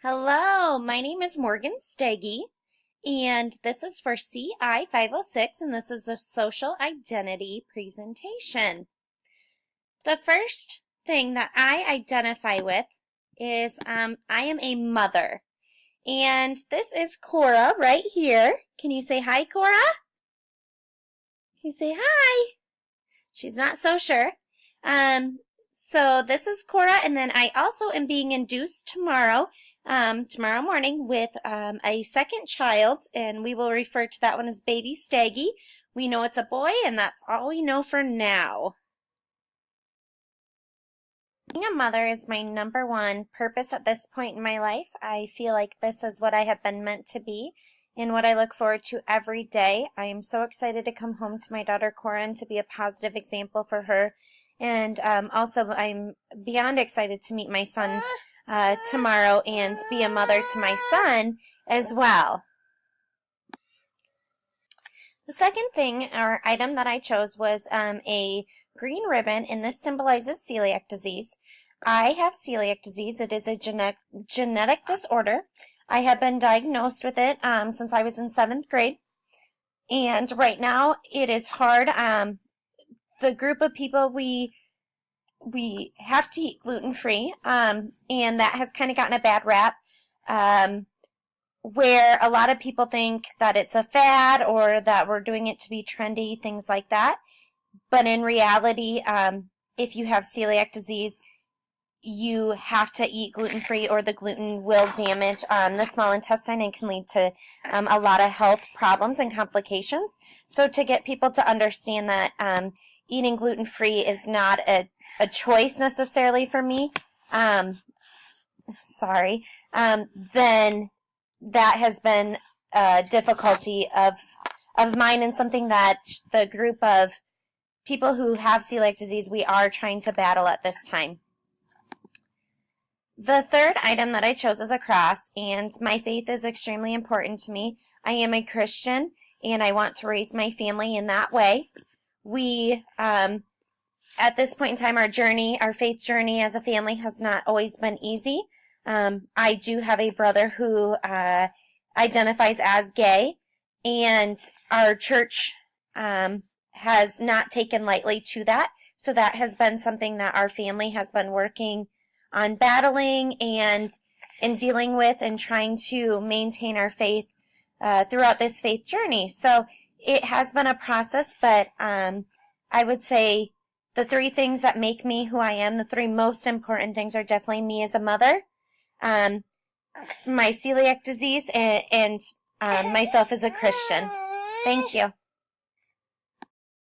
Hello, my name is Morgan Steggy, and this is for CI 506, and this is the social identity presentation. The first thing that I identify with is I am a mother, and this is Cora right here. Can you say hi, Cora? Can you say hi? She's not so sure. So this is Cora, and then I also am being induced tomorrow morning with a second child, and we will refer to that one as baby Steggy. We know it's a boy, and that's all we know for now. Being a mother is my number one purpose at this point in my life. I feel like this is what I have been meant to be and what I look forward to every day. I am so excited to come home to my daughter Cora and to be a positive example for her. And also I'm beyond excited to meet my son tomorrow and be a mother to my son as well. The second thing or item that I chose was a green ribbon, and this symbolizes celiac disease. I have celiac disease. It is a genetic disorder. I have been diagnosed with it since I was in 7th grade, and right now it is hard. The group of people we have to eat gluten-free, and that has kind of gotten a bad rap, where a lot of people think that it's a fad or that we're doing it to be trendy, things like that. But in reality, if you have celiac disease, you have to eat gluten-free or the gluten will damage the small intestine and can lead to a lot of health problems and complications. So to get people to understand that eating gluten-free is not a choice necessarily for me, then that has been a difficulty of mine and something that the group of people who have celiac disease, we are trying to battle at this time. The third item that I chose is a cross, and my faith is extremely important to me. I am a Christian, and I want to raise my family in that way. We, at this point in time, our faith journey as a family has not always been easy. I do have a brother who identifies as gay, and our church has not taken lightly to that. So that has been something that our family has been working on battling and dealing with and trying to maintain our faith throughout this faith journey. So it has been a process, but I would say the three things that make me who I am, the three most important things, are definitely me as a mother, my celiac disease, and myself as a Christian. Thank you.